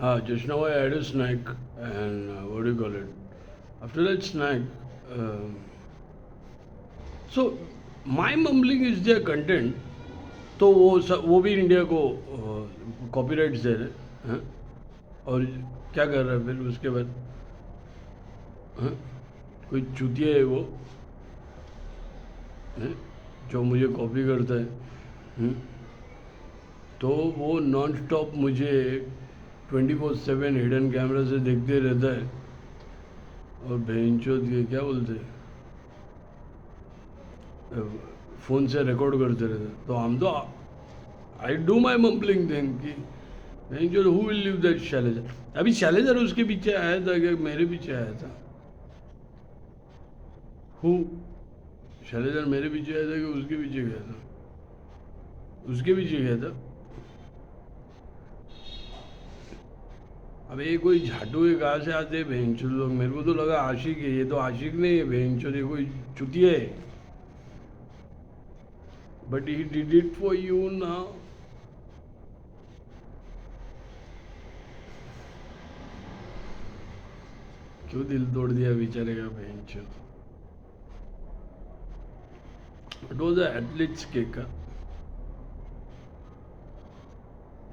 Just now I had a snack and what do you call it? After that snack, um so my mumbling is their content. तो वो भी India को copyrights दे रहे हैं। और क्या कर रहा है फिर उसके बाद? हाँ? कोई चूतिया है वो, हैं? जो मुझे कॉपी करता है। हम्म? तो वो नॉन स्टॉप मुझे 24/7 हिडन कैमरा से देखते रहता है और बेंचोद के क्या बोलते हैं, फ़ोन से रिकॉर्ड करते रहते हैं। तो हम तो I do my mumbling thing कि बेंचोद हु विल लिव दैट शैलेजर। अभी शैलेजर उसके पीछे आया था कि मेरे पीछे आया था? हु? शैलेजर मेरे पीछे आया था कि उसके पीछे गया था? उसके पीछे गया था। अब ये कोई झाटू है, कहाँ से आते हैं बेंचोद लोग? मेरे को तो लगा आशिक है, ये तो आशिक नहीं है बेंचोद, ये कोई चुतिया है। But he did it for you ना। क्यों दिल तोड़ दिया बेचारे का बेंचोद? इट वॉज एथलीट्स केक का।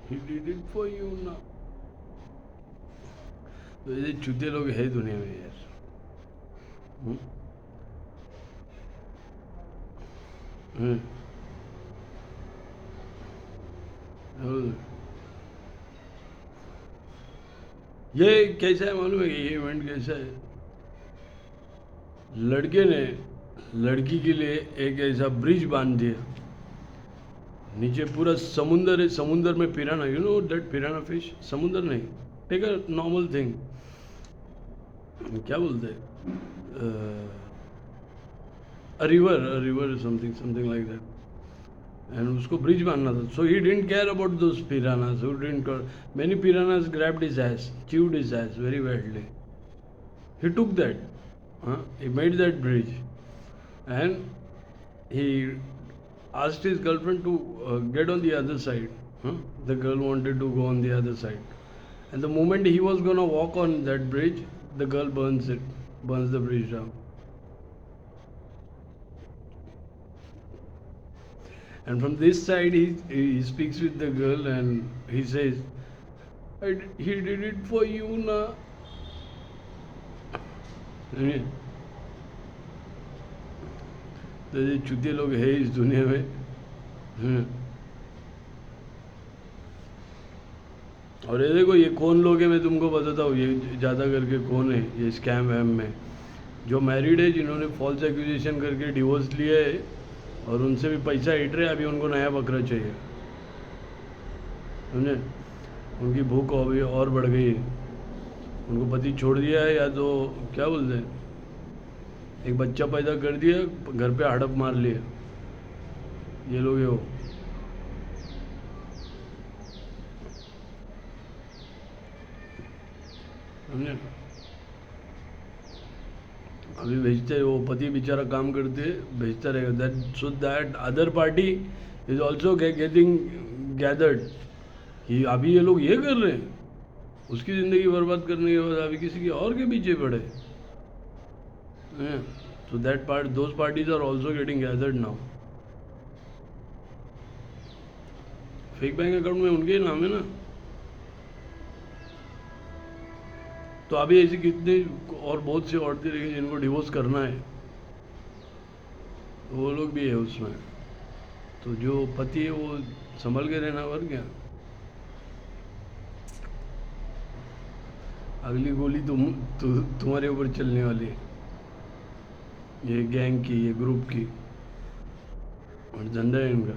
He did it for you ना। तो ये चूते लोग है दुनिया में यार। हम्म? हम्म? और ये कैसा है मालूम है कि ये इवेंट कैसा है? लड़के ने लड़की के लिए एक ऐसा ब्रिज बांध दिया, नीचे पूरा समुंदर है, समुंदर में piranha, you know that piranha fish, समुंदर नहीं, टेक अ नॉर्मल थिंग, क्या बोलते हैं, a river something something like that. And उसको ब्रिज बांधना था, so he didn't care about those piranhas, who didn't, many piranhas grabbed his ass, chewed his ass very badly. He took that, he made that bridge, and he asked his girlfriend to get on the other side. The girl wanted to go on the other side, and the moment he was gonna walk on that bridge, the girl burns the bridge down. And from this side, he speaks with the girl and he says, he did it for you na. तो ये चूतिए लोग है इस दुनिया में। और ये देखो, ये कौन लोग हैं मैं तुमको बताता हूँ, ये ज़्यादा करके कौन है ये स्कैम वैम में, जो मैरिड है, जिन्होंने फॉल्स एक्यूजेशन करके डिवोर्स लिया है और उनसे भी पैसा हिट रहे, अभी उनको नया बकरा चाहिए, समझे? उनकी भूख अभी और बढ़ गई है, उनको पति छोड़ दिया है, या तो क्या बोलते हैं, एक बच्चा पैदा कर दिया, घर पे हड़प मार लिया, ये लोग हो। समझे? अभी भेजते, वो पति बेचारा काम करते भेजता रहेगा, that so that other party is also getting gathered कि अभी ये लोग ये कर रहे हैं, उसकी ज़िंदगी बर्बाद करने के बाद अभी किसी के और के पीछे पड़े। So that part, those parties are also getting gathered now. Fake bank account में उनके ही नाम है ना। तो अभी ऐसी कितने और बहुत सी औरतें रहेंगी जिनको डिवोर्स करना है, वो लोग भी है उसमें। तो जो पति है वो संभल के रहना, और क्या। अगली गोली तुम्हारे ऊपर चलने वाली है, ये गैंग की, ये ग्रुप की, और धंधा है इनका।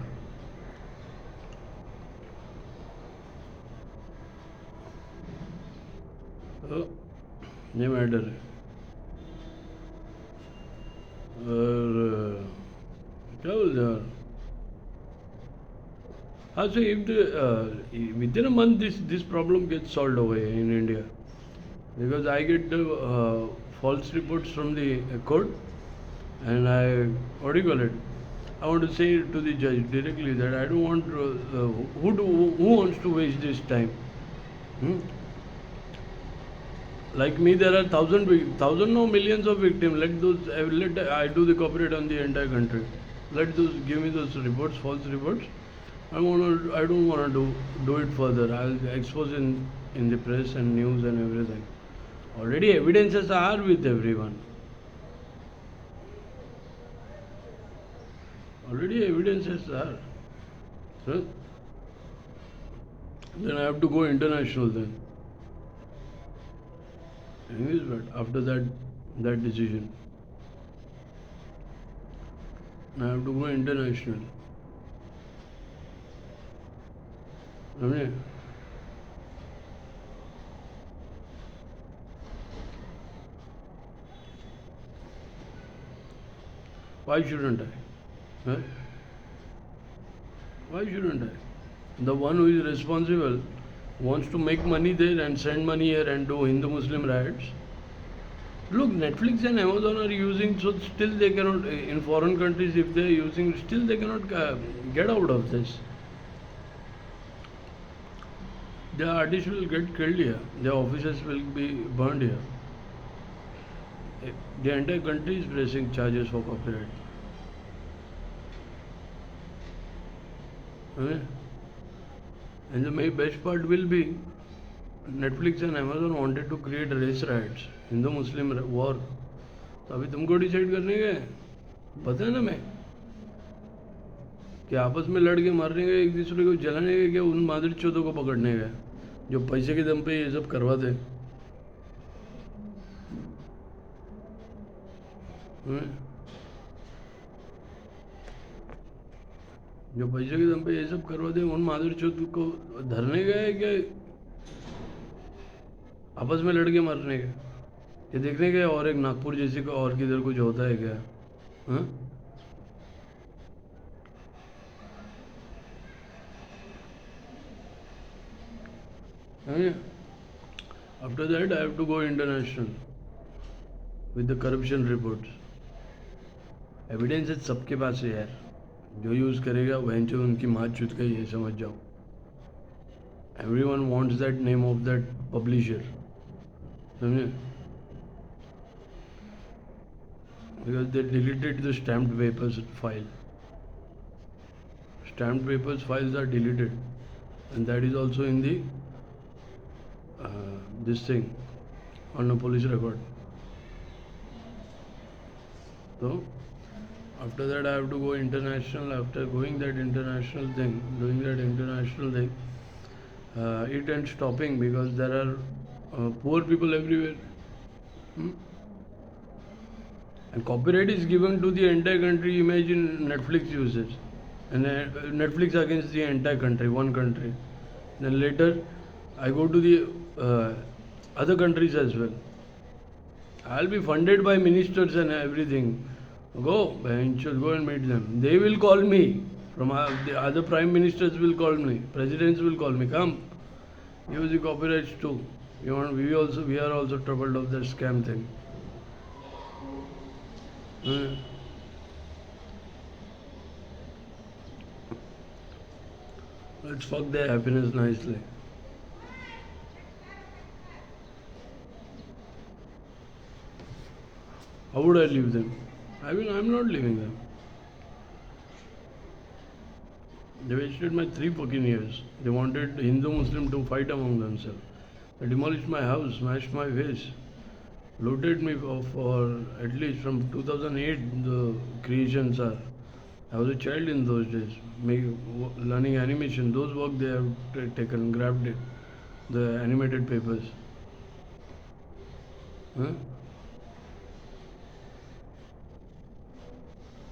तो ये मैटर है। और क्या बोलते हैं, हाँ, so if within a month this problem gets solved over here in India, because I get the false reports from the court, and what do you call it, I want to say to the judge directly that I don't want who wants to waste this time. Like me, there are thousand no millions of victims. Let I do the cooperate on the entire country. Let those give me those reports, false reports. I don't wanna do it further. I'll expose in the press and news and everything. Already evidences are with everyone. Already evidences are. So, then I have to go international then. Anyways, but after that decision, I have to go international. I mean, why shouldn't I? Huh? Why shouldn't I? The one who is responsible wants to make money there and send money here and do Hindu Muslim riots. Look, Netflix and Amazon are using, so still they cannot, in foreign countries, if they are using, still they cannot get out of this. The artists will get killed here, their offices will be burned here. The entire country is pressing charges for copyright. Okay? And the best part will be Netflix and Amazon wanted to create race riots, Hindu-Muslim war. तो अभी तुमको decide करने गए, पता है ना मैं कि आपस में लड़ के मारने गए, एक दूसरे को जलाने गए, क्या उन मादर चौधों को पकड़ने गए जो पैसे के दम पे ये सब करवाते। जो पैसे के दम पे ये सब करवाते उन मादर चौथ को धरने गए क्या आपस में लड़के मारने गए, ये देखने गए और एक नागपुर जैसे को और किधर कुछ होता है क्या? हाँ? After that, I have to go international with the corruption reports. Evidence सबके पास है यार, जो यूज़ करेगा वह जो उनकी माँ चुत गई ये समझ जाओ. Everyone wants that name of that publisher. समझे? Because they deleted the stamped papers file. Stamped papers files are deleted, and that is also in the this thing on a police record. So after that I have to go international. After going that international thing, doing that international thing, it ends stopping because there are poor people everywhere. And copyright is given to the entire country. Imagine Netflix uses, and Netflix against the entire country, one country. Then later I go to the other countries as well. I'll be funded by ministers and everything. Go and meet them. They will call me. From the other prime ministers will call me. Presidents will call me. Come, use the copyrights too. We are also troubled of that scam thing. Let's fuck their happiness nicely. How would I leave them? I'm not leaving them. They wasted my 3 fucking years. They wanted Hindu Muslim to fight among themselves. They demolished my house, smashed my face, looted me for at least from 2008 the creations are. I was a child in those days, learning animation. Those work they have taken, grabbed it, the animated papers. Huh?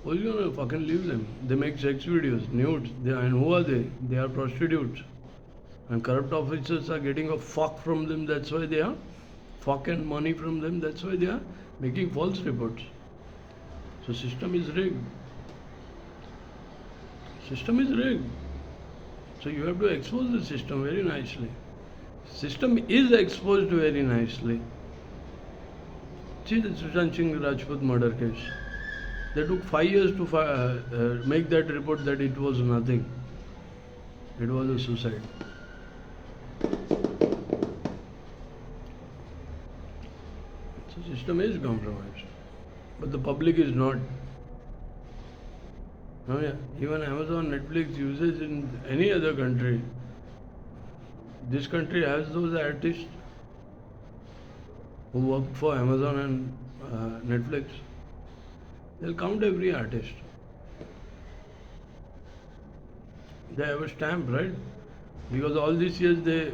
Who's gonna fucking leave them? They make sex videos, nudes, and who are they? They are prostitutes. And corrupt officers are getting a fuck from them, that's why they are. Fuck and money from them, that's why they are making false reports. So system is rigged. System is rigged. So you have to expose the system very nicely. System is exposed very nicely. See the Sushant Singh Rajput murder case. They took 5 years to make that report that it was nothing. It was a suicide. System is compromised, but the public is not. Oh yeah, even Amazon, Netflix uses in any other country. This country has those artists who work for Amazon and Netflix. They'll count every artist. They have a stamp, right? Because all these years they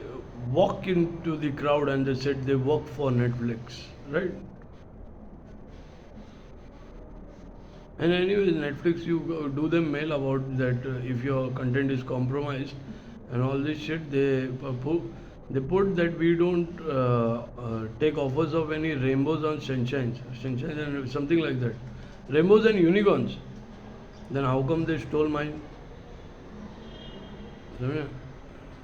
walk into the crowd and they said they work for Netflix, right? And anyways, Netflix, you do them mail about that if your content is compromised and all this shit. They put that we don't take offers of any rainbows on sunshines and something like that. Rainbows and unicorns. Then how come they stole mine?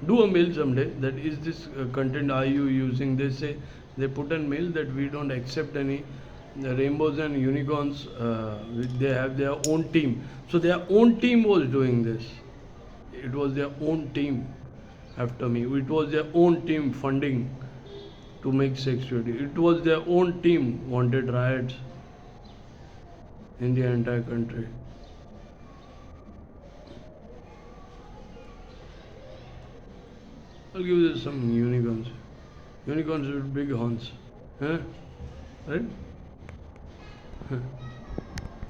Do a mail someday that is this content are you using? They put a mail that we don't accept any rainbows and unicorns. They have their own team, so their own team was doing this. It was their own team after me. It was their own team funding to make sexuality. It was their own team wanted riots in the entire country. I'll give you some unicorns. Unicorns with big horns. Huh? Right?